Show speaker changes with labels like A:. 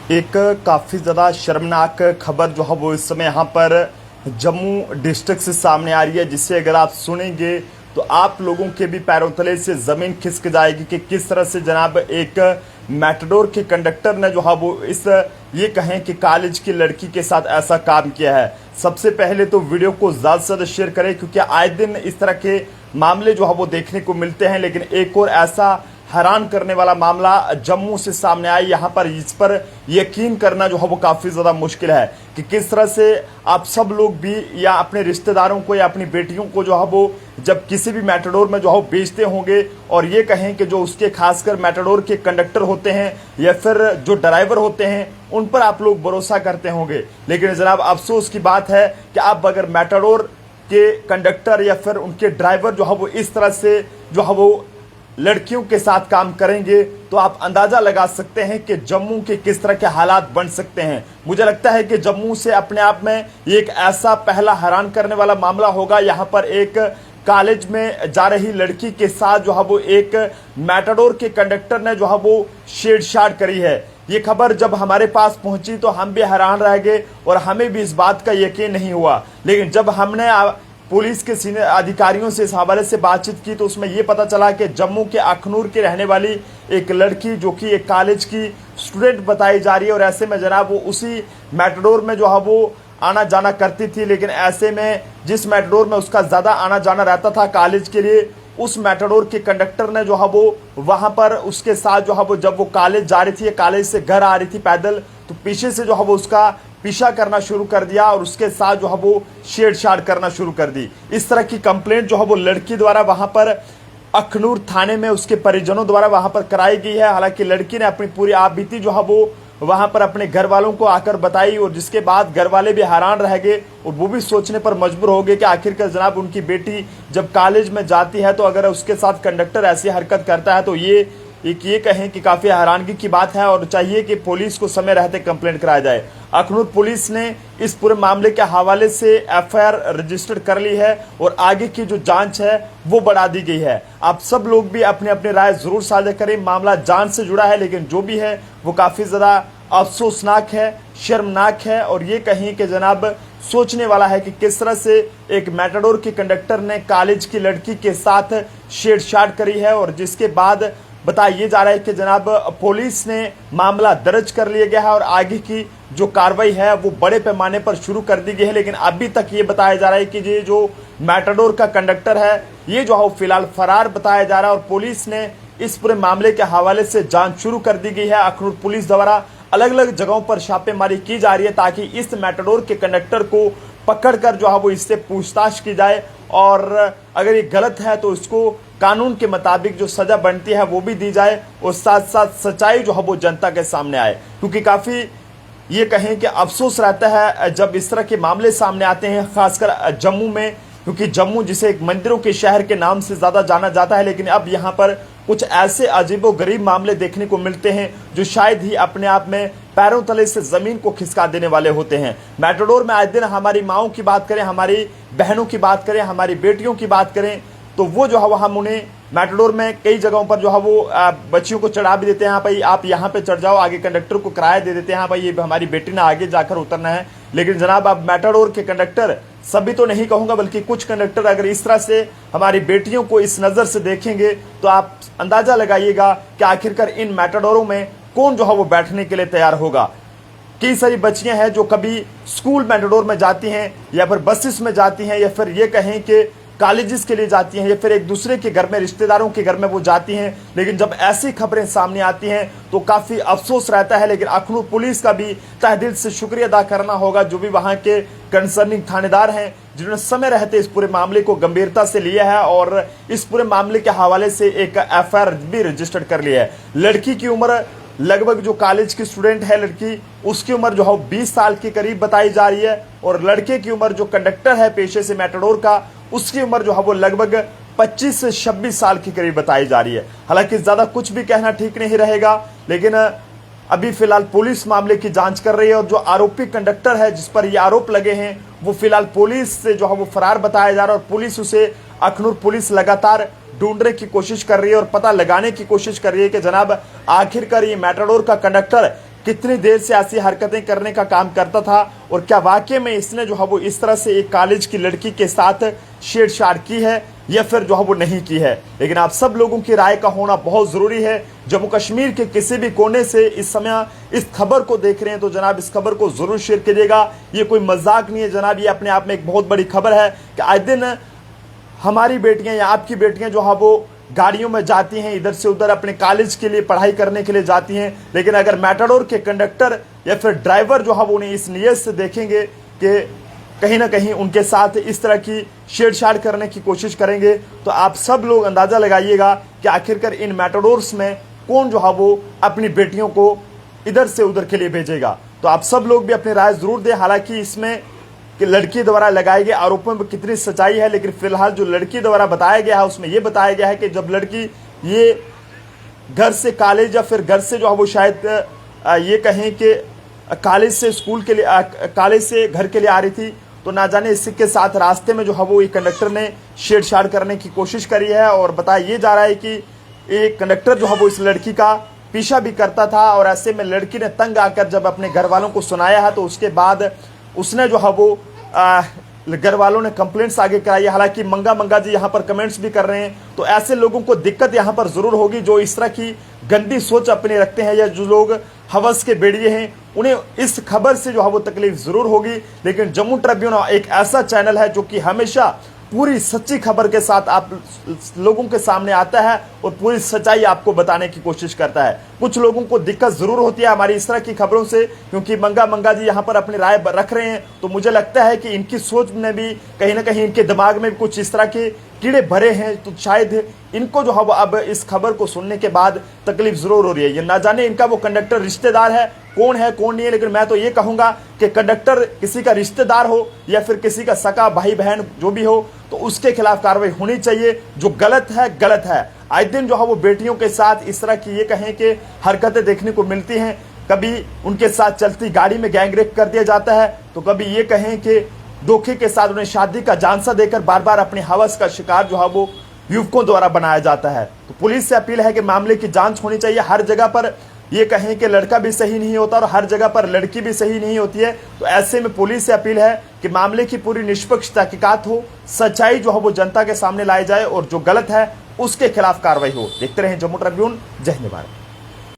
A: एक काफ़ी ज़्यादा शर्मनाक खबर जो है वो इस समय यहाँ पर जम्मू डिस्ट्रिक्ट से सामने आ रही है, जिससे अगर आप सुनेंगे तो आप लोगों के भी पैरों तले से ज़मीन खिसक जाएगी कि किस तरह से जनाब एक मैटाडोर के कंडक्टर ने जो है वो इस ये कहें कि कॉलेज की लड़की के साथ ऐसा काम किया है। सबसे पहले तो वीडियो को ज़्यादा से ज़्यादा शेयर करें, क्योंकि आए दिन इस तरह के मामले जो है वो देखने को मिलते हैं, लेकिन एक और ऐसा हैरान करने वाला मामला जम्मू से सामने आया। यहाँ पर इस पर यकीन करना जो है वो काफ़ी ज़्यादा मुश्किल है कि किस तरह से आप सब लोग भी या अपने रिश्तेदारों को या अपनी बेटियों को जो है वो जब किसी भी मैटाडोर में जो है बेचते होंगे और ये कहें कि जो उसके खासकर मैटाडोर के कंडक्टर होते हैं या फिर जो ड्राइवर होते हैं उन पर आप लोग भरोसा करते होंगे। लेकिन जनाब अफसोस की बात है कि आप अगर मैटाडोर के कंडक्टर या फिर उनके ड्राइवर जो है वो इस तरह से जो है वो लड़कियों के साथ काम करेंगे तो आप अंदाजा लगा सकते हैं कि जम्मू के किस तरह के हालात बन सकते हैं। मुझे लगता है कि जम्मू से अपने आप में एक ऐसा पहला हैरान करने वाला मामला होगा। यहाँ पर एक कॉलेज में जा रही लड़की के साथ जो है वो एक मैटाडोर के कंडक्टर ने जो है वो छेड़छाड़ करी है। ये खबर जब हमारे पास पहुंची तो हम भी हैरान रह गए और हमें भी इस बात का यकीन नहीं हुआ। लेकिन जब हमने पुलिस के सीनियर अधिकारियों से इस हवाले से बातचीत की तो उसमें यह पता चला कि जम्मू के अखनूर के रहने वाली एक लड़की जो कि एक कॉलेज की स्टूडेंट बताई जा रही है और ऐसे में जनाब वो उसी मैटाडोर में जो है वो आना जाना करती थी। लेकिन ऐसे में जिस मैटाडोर में उसका ज़्यादा आना जाना रहता था कॉलेज के लिए, उस मैटाडोर के कंडक्टर ने जो है वो वहाँ पर उसके साथ जो है वो जब वो कॉलेज जा रही थी, कॉलेज से घर आ रही थी पैदल, तो पीछे से जो है वो उसका पीछा करना शुरू कर दिया और उसके साथ जो है वो छेड़छाड़ करना शुरू कर दी। इस तरह की कंप्लेंट जो है वो लड़की द्वारा वहां पर अखनूर थाने में उसके परिजनों द्वारा वहां पर कराई गई है। हालांकि लड़की ने अपनी पूरी आपबीती जो है वो वहां पर अपने घर वालों को आकर बताई और जिसके बाद घर वाले भी हैरान रह गए और वो भी सोचने पर मजबूर हो गए कि आखिरकार जनाब उनकी बेटी जब कॉलेज में जाती है तो अगर उसके साथ कंडक्टर ऐसी हरकत करता है तो ये कहें कि काफी हैरानगी की बात है और चाहिए कि पुलिस को समय रहते कंप्लेंट कराया जाए। अखनूर पुलिस ने इस पूरे मामले के हवाले से एफआईआर रजिस्टर कर ली है और आगे की जो जांच है वो बढ़ा दी गई है। आप सब लोग भी अपने अपने राय जरूर साझा करें। मामला जांच से जुड़ा है लेकिन जो भी है वो काफी ज्यादा अफसोसनाक है, शर्मनाक है और ये कहीं कि जनाब सोचने वाला है कि किस तरह से एक मैटाडोर के कंडक्टर ने कॉलेज की लड़की के साथ छेड़छाड़ करी है और जिसके बाद बताया जा रहा है कि जनाब पुलिस ने मामला दर्ज कर लिया गया है और आगे की जो कार्रवाई है वो बड़े पैमाने पर शुरू कर दी गई है। लेकिन अभी तक ये बताया जा रहा है कि ये जो मैटाडोर का कंडक्टर है ये जो है फिलहाल फरार बताया जा रहा है और पुलिस ने इस पूरे मामले के हवाले से जांच शुरू कर दी गई है। अखनूर पुलिस द्वारा अलग अलग जगहों पर छापेमारी की जा रही है ताकि इस मैटाडोर के कंडक्टर को पकड़कर जो है वो इससे पूछताछ की जाए और अगर ये गलत है तो इसको कानून के मुताबिक जो सजा बनती है वो भी दी जाए और साथ साथ सच्चाई जो है वो जनता के सामने आए। क्योंकि काफी ये कहें कि अफसोस रहता है जब इस तरह के मामले सामने आते हैं, खासकर जम्मू में, क्योंकि जम्मू जिसे एक मंदिरों के शहर के नाम से ज्यादा जाना जाता है। लेकिन अब यहाँ पर कुछ ऐसे अजीबोगरीब मामले देखने को मिलते हैं जो शायद ही अपने आप में पैरों तले से जमीन को खिसका देने वाले होते हैं। मैटाडोर में आज दिन हमारी माओं की बात करें, हमारी बहनों की बात करें, हमारी बेटियों की बात करें तो वो जो है वो हम उन्हें मैटाडोर में कई जगहों पर जो है वो बच्चियों को चढ़ा भी देते हैं, हाँ भाई आप यहाँ पे चढ़ जाओ, आगे कंडक्टर को किराया दे देते हैं, हाँ भाई ये हमारी बेटी ने आगे जाकर उतरना है। लेकिन जनाब अब मैटाडोर के कंडक्टर, सभी तो नहीं कहूंगा बल्कि कुछ कंडक्टर अगर इस तरह से हमारी बेटियों को इस नजर से देखेंगे तो आप अंदाजा लगाइएगा कि आखिरकार इन मैटाडोरों में कौन जो है वो बैठने के लिए तैयार होगा। कई सारी बच्चियां हैं जो कभी स्कूल मैटाडोर में जाती हैं या फिर बसेस में जाती हैं या फिर ये कहें कि कॉलेजेस के लिए जाती हैं या फिर एक दूसरे के घर में, रिश्तेदारों के घर में वो जाती हैं। लेकिन जब ऐसी खबरें सामने आती हैं तो काफी अफसोस रहता है। लेकिन अखनूर पुलिस का भी तहे दिल से शुक्रिया अदा करना होगा, जो भी वहां के कंसर्निंग थानेदार हैं जिन्होंने समय रहते इस पूरे मामले को गंभीरता से लिया है और इस पूरे मामले के हवाले से एक एफआईआर भी रजिस्टर्ड कर लिया है। लड़की की उम्र लगभग, जो कॉलेज की स्टूडेंट है लड़की, उसकी उम्र जो है 20 साल के करीब बताई जा रही है और लड़के की उम्र जो कंडक्टर है पेशे से मैटाडोर का, उसकी उम्र जो है वो लगभग 25 से 26 साल के करीब बताई जा रही है। हालांकि ज्यादा कुछ भी कहना ठीक नहीं रहेगा, लेकिन अभी फिलहाल पुलिस मामले की जांच कर रही है और जो आरोपी कंडक्टर है जिस पर ये आरोप लगे हैं वो फिलहाल पुलिस से जो है वो फरार बताया जा रहा है और पुलिस उसे अखनूर पुलिस लगातार ढूंढने की कोशिश कर रही है और पता लगाने की कोशिश कर रही है कि जनाब आखिरकार ये मैटाडोर का कंडक्टर कितनी देर से ऐसी हरकतें करने का काम करता था और क्या वाकई में इसने जो है वो इस तरह से एक कॉलेज की लड़की के साथ छेड़छाड़ की है या फिर जो है वो नहीं की है। लेकिन आप सब लोगों की राय का होना बहुत जरूरी है। जम्मू कश्मीर के किसी भी कोने से इस समय इस खबर को देख रहे हैं तो जनाब इस खबर को जरूर शेयर करिएगा। ये कोई मजाक नहीं है जनाब, ये अपने आप में एक बहुत बड़ी खबर है कि आए दिन हमारी बेटियां या आपकी बेटियां जो है वो गाड़ियों में जाती हैं, इधर से उधर अपने कॉलेज के लिए पढ़ाई करने के लिए जाती हैं। लेकिन अगर मैटाडोर के कंडक्टर या फिर ड्राइवर जो है वो उन्हें इस नियत से देखेंगे कि कहीं ना कहीं उनके साथ इस तरह की छेड़छाड़ करने की कोशिश करेंगे, तो आप सब लोग अंदाजा लगाइएगा कि आखिरकार इन मैटाडोर्स में कौन जो है वो अपनी बेटियों को इधर से उधर के लिए भेजेगा। तो आप सब लोग भी अपनी राय जरूर दें। हालांकि इसमें कि लड़की द्वारा लगाए गए आरोपों में कितनी सच्चाई है, लेकिन फिलहाल जो लड़की द्वारा बताया गया है उसमें यह बताया गया है कि जब लड़की ये घर से कॉलेज या फिर घर से जो है वो शायद ये कहें कि कॉलेज से स्कूल के लिए कॉलेज से घर के लिए आ रही थी, तो ना जाने इसी के साथ रास्ते में जो है वो एक कंडक्टर ने छेड़छाड़ करने की कोशिश करी है। और बताया ये जा रहा है कि एक कंडक्टर जो है वो इस लड़की का पीछा भी करता था और ऐसे में लड़की ने तंग आकर जब अपने घर वालों को सुनाया है तो उसके बाद उसने जो है वो घर वालों ने कंप्लेंट्स आगे कराई है। हालांकि मंगा जी यहाँ पर कमेंट्स भी कर रहे हैं, तो ऐसे लोगों को दिक्कत यहाँ पर जरूर होगी जो इस तरह की गंदी सोच अपने रखते हैं या जो लोग हवस के बेड़िए हैं, उन्हें इस खबर से जो है वो तकलीफ जरूर होगी। लेकिन जम्मू ट्रिब्यून एक ऐसा चैनल है जो कि हमेशा पूरी सच्ची खबर के साथ आप लोगों के सामने आता है और पूरी सच्चाई आपको बताने की कोशिश करता है। कुछ लोगों को दिक्कत जरूर होती है हमारी इस तरह की खबरों से, क्योंकि मंगा जी यहाँ पर अपनी राय रख रहे हैं, तो मुझे लगता है कि इनकी सोच में भी कहीं ना कहीं इनके दिमाग में भी कुछ इस तरह के कीड़े भरे हैं, तो शायद इनको जो है वो अब इस खबर को सुनने के बाद तकलीफ जरूर हो रही है। ये ना जाने इनका वो कंडक्टर रिश्तेदार है, कौन है कौन नहीं है, लेकिन मैं तो ये कहूंगा कि कंडक्टर किसी का रिश्तेदार हो या फिर किसी का सका भाई बहन जो भी हो, तो उसके खिलाफ कार्रवाई होनी चाहिए। जो गलत है गलत है। आए दिन जो है वो बेटियों के साथ इस तरह की ये कहें कि हरकतें देखने को मिलती हैं। कभी उनके साथ चलती गाड़ी में गैंगरेप कर दिया जाता है, तो कभी ये कहें कि धोखे के साथ उन्हें शादी का झांसा देकर बार बार अपने हवस का शिकार जो है वो युवकों द्वारा बनाया जाता है। तो पुलिस से अपील है कि मामले की जांच होनी चाहिए। हर जगह पर ये कहें कि लड़का भी सही नहीं होता और हर जगह पर लड़की भी सही नहीं होती है, तो ऐसे में पुलिस से अपील है कि मामले की पूरी निष्पक्ष तहकीकात हो, सच्चाई जो है वो जनता के सामने लाई जाए और जो गलत है उसके खिलाफ कार्रवाई हो। देखते रहें जम्मू ट्रिब्यून। जय हिंद भारत।